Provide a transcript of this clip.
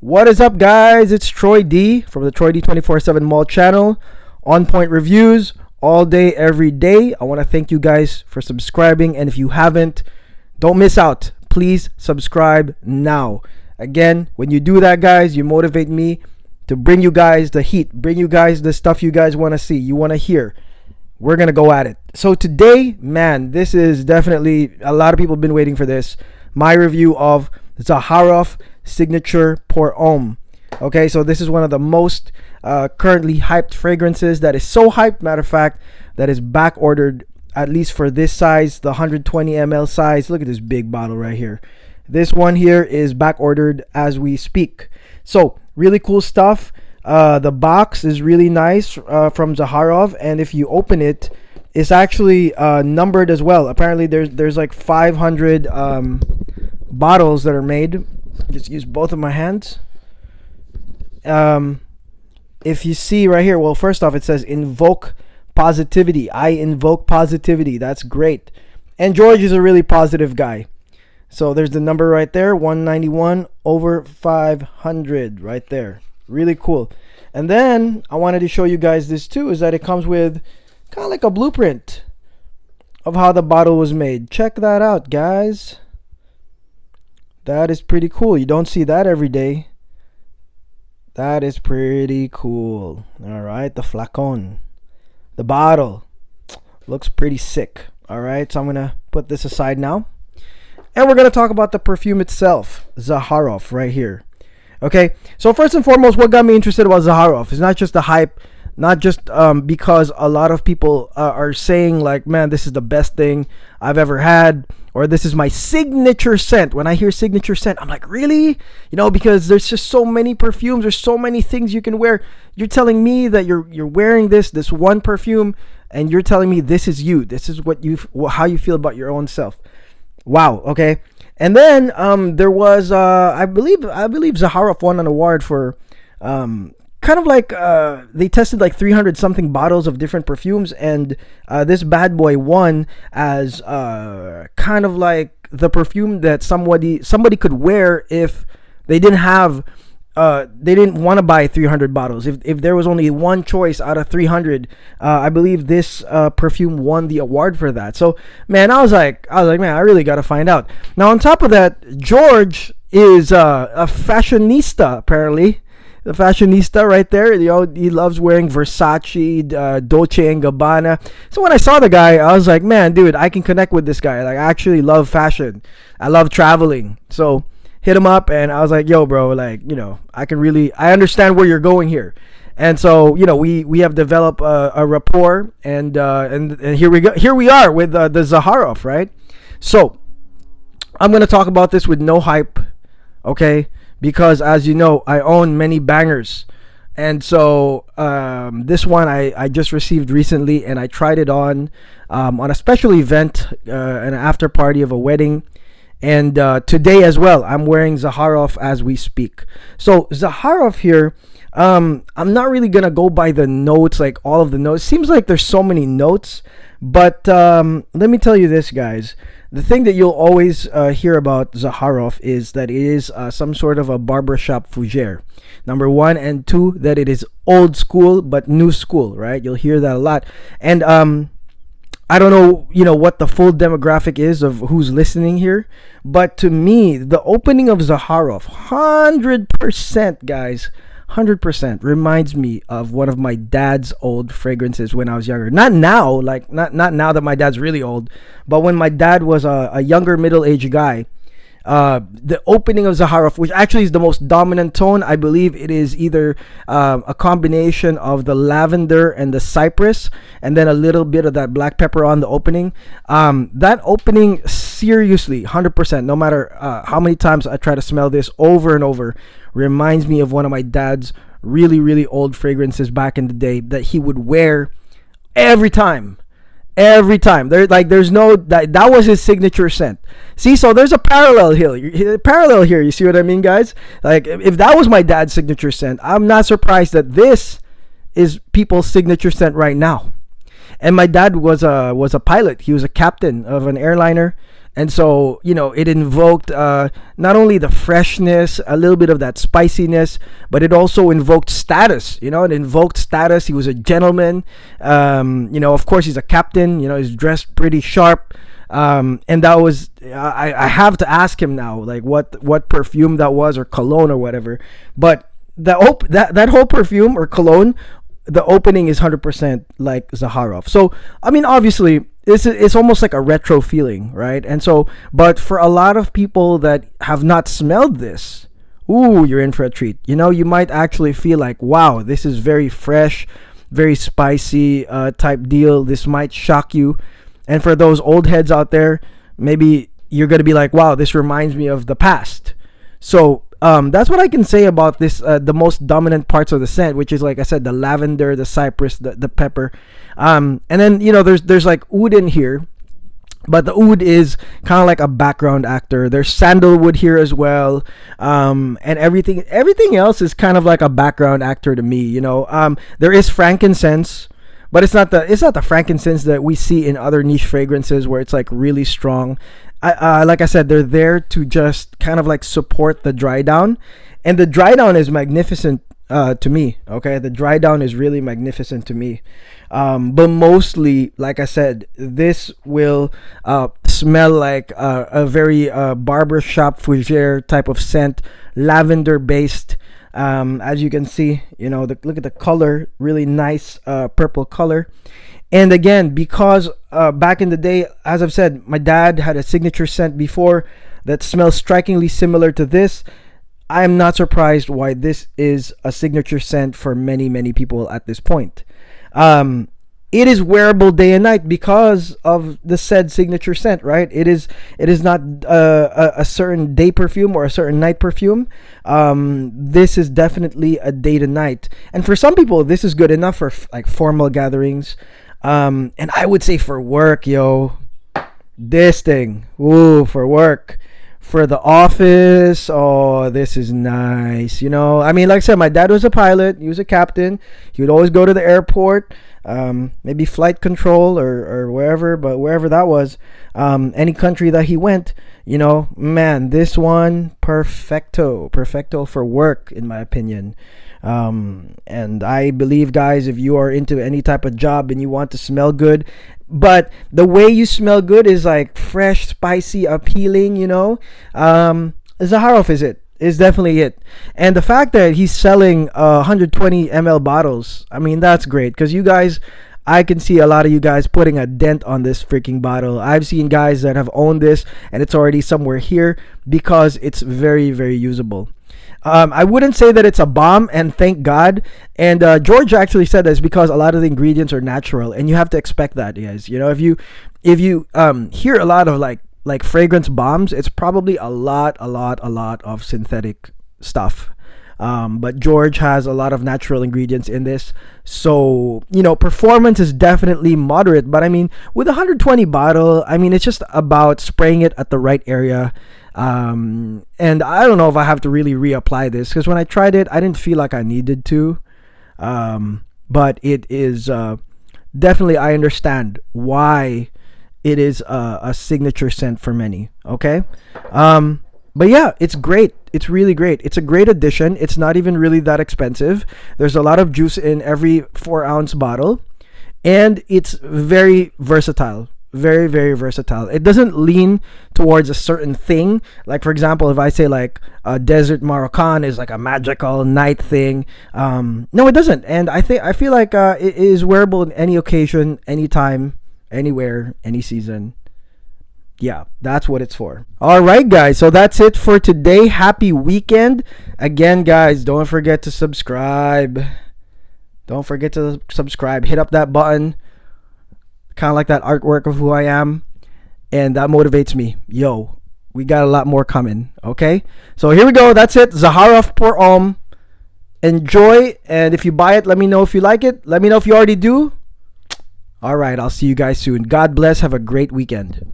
What is up, guys? It's Troy D from the Troy D 24/7 Mall channel. On point reviews all day, every day. I want to thank you guys for subscribing, and if you haven't, don't miss out. Please subscribe now. Again, when you do that, guys, you motivate me to bring you guys the heat, bring you guys the stuff you guys want to see, you want to hear. We're gonna go at it. So today, man, this is definitely, a lot of people have been waiting for this. My review of Zaharoff Signature Pour Homme. Okay, so this is one of the most currently hyped fragrances. That is so hyped, matter of fact, that is back ordered, at least for this size, the 120 ml size. Look at this big bottle right here. This one here is back ordered as we speak. So really cool stuff. The box is really nice from Zaharoff, and if you open it, it's actually numbered as well. Apparently there's like 500 bottles that are made. Just use both of my hands. If you see right here, well, first off, it says invoke positivity. I invoke positivity. That's great. And George is a really positive guy. So there's the number right there, 191 over 500 right there. Really cool. And then I wanted to show you guys this too, is that it comes with kind of like a blueprint of how the bottle was made. Check that out, guys. That is pretty cool. You don't see that every day. That is pretty cool. All right, the flacon, the bottle looks pretty sick. All right, so I'm gonna put this aside now, and we're gonna talk about the perfume itself, Zaharoff, right here. Okay, so first and foremost, what got me interested about Zaharoff is not just the hype, not just because a lot of people are saying like, man, this is the best thing I've ever had, or this is my signature scent. When I hear signature scent, I'm like, really? You know, because there's just so many perfumes, there's so many things you can wear. You're telling me that you're wearing this one perfume, and you're telling me this is you. This is how you feel about your own self. Wow. Okay. And then there was I believe Zaharoff won an award for kind of like they tested like 300 something bottles of different perfumes, and this bad boy won as kind of like the perfume that somebody could wear if they didn't have they didn't want to buy 300 bottles. If there was only one choice out of 300, I believe this perfume won the award for that. So man, I was like, man, I really got to find out. Now on top of that, George is a fashionista, apparently. The fashionista right there, you know, he loves wearing Versace, Dolce & Gabbana. So when I saw the guy, I was like, man, dude, I can connect with this guy. Like, I actually love fashion. I love traveling. So hit him up, and I was like, yo, bro, like, you know, I understand where you're going here. And so, you know, we have developed a rapport, and here we are with the Zaharoff, right? So I'm going to talk about this with no hype, okay? Because as you know, I own many bangers, and so this one I just received recently, and I tried it on a special event, an after party of a wedding, and today as well I'm wearing Zaharoff as we speak. So Zaharoff here, I'm not really gonna go by the notes, like all of the notes. Seems like there's so many notes, but let me tell you this, guys. The thing that you'll always hear about Zaharoff is that it is some sort of a barbershop fougere. Number one, and two, that it is old school but new school, right? You'll hear that a lot. And I don't know, you know, what the full demographic is of who's listening here, but to me, the opening of Zaharoff, 100%, guys, 100% reminds me of one of my dad's old fragrances when I was younger. Not now, like not now that my dad's really old, but when my dad was a younger middle-aged guy. The opening of Zaharoff, which actually is the most dominant tone, I believe it is either a combination of the lavender and the cypress, and then a little bit of that black pepper on the opening. That opening, seriously, 100%, no matter how many times I try to smell this over and over, reminds me of one of my dad's really old fragrances back in the day that he would wear every time. There's no that was his signature scent. See, so there's a parallel here. You see what I mean, guys? Like, if that was my dad's signature scent, I'm not surprised that this is people's signature scent right now. And my dad was a pilot. He was a captain of an airliner, And so, it invoked not only the freshness, a little bit of that spiciness, but it also invoked status. It invoked status. He was a gentleman. Of course, he's a captain. He's dressed pretty sharp. And that was, I have to ask him now, like what perfume that was, or cologne or whatever. But that whole perfume or cologne, the opening is 100% like Zaharoff. So, I mean, obviously, it's almost like a retro feeling, right? And so, but for a lot of people that have not smelled this, ooh, you're in for a treat. You might actually feel like, wow, this is very fresh, very spicy type deal. This might shock you. And for those old heads out there, maybe you're going to be like, wow, this reminds me of the past. So that's what I can say about this, the most dominant parts of the scent, which is, like I said, the lavender, the cypress, the pepper. And then, there's like oud in here. But the oud is kind of like a background actor. There's sandalwood here as well. And everything else is kind of like a background actor to me, There is frankincense. But it's not the frankincense that we see in other niche fragrances where it's like really strong. Like I said, they're there to just kind of like support the dry down, and the dry down is magnificent to me. Okay, the dry down is really magnificent to me. But mostly, like I said, this will smell like a very barbershop fougere type of scent, lavender based. As you can see, look at the color, really nice purple color. And again, because back in the day, as I've said, my dad had a signature scent before that smells strikingly similar to this. I am not surprised why this is a signature scent for many, many people at this point. It is wearable day and night because of the said signature scent, right? It is not a certain day perfume or a certain night perfume. This is definitely a day to night, and for some people, this is good enough for like formal gatherings. And I would say for work, this thing, ooh, for work. For the office, oh, this is nice. I mean, like I said, my dad was a pilot. He was a captain. He would always go to the airport, maybe flight control or wherever, but wherever that was, any country that he went, man, this one, perfecto for work, in my opinion. And I believe, guys, if you are into any type of job and you want to smell good, but the way you smell good is like fresh, spicy, appealing, Zaharoff is definitely it. And the fact that he's selling 120 ml bottles, I mean, that's great, because you guys, I can see a lot of you guys putting a dent on this freaking bottle. I've seen guys that have owned this and it's already somewhere here because it's very, very usable. I wouldn't say that it's a bomb, and thank God. And George actually said this because a lot of the ingredients are natural, and you have to expect that, guys. If you hear a lot of like fragrance bombs, it's probably a lot of synthetic stuff. But George has a lot of natural ingredients in this, so performance is definitely moderate. But I mean, with a 120 bottle, I mean, it's just about spraying it at the right area. And I don't know if I have to really reapply this, because when I tried it, I didn't feel like I needed to. But it is definitely, I understand why it is a signature scent for many. Okay. But yeah, it's great. It's really great. It's a great addition. It's not even really that expensive. There's a lot of juice in every 4-ounce bottle, and it's very versatile. Very, very versatile. It doesn't lean towards a certain thing. Like, for example, if I say like a desert Moroccan is like a magical night thing, no, it doesn't. And I feel like it is wearable in any occasion, anytime, anywhere, any season. Yeah, that's what it's for. All right, guys. So that's it for today. Happy weekend. Again, guys, don't forget to subscribe. Don't forget to subscribe. Hit up that button. Kind of like that artwork of who I am, and that motivates me. Yo, we got a lot more coming. Okay, so here we go. That's it. Zaharoff pour Homme. Enjoy, and if you buy it, let me know if you like it. Let me know if you already do. All right, I'll see you guys soon. God bless. Have a great weekend.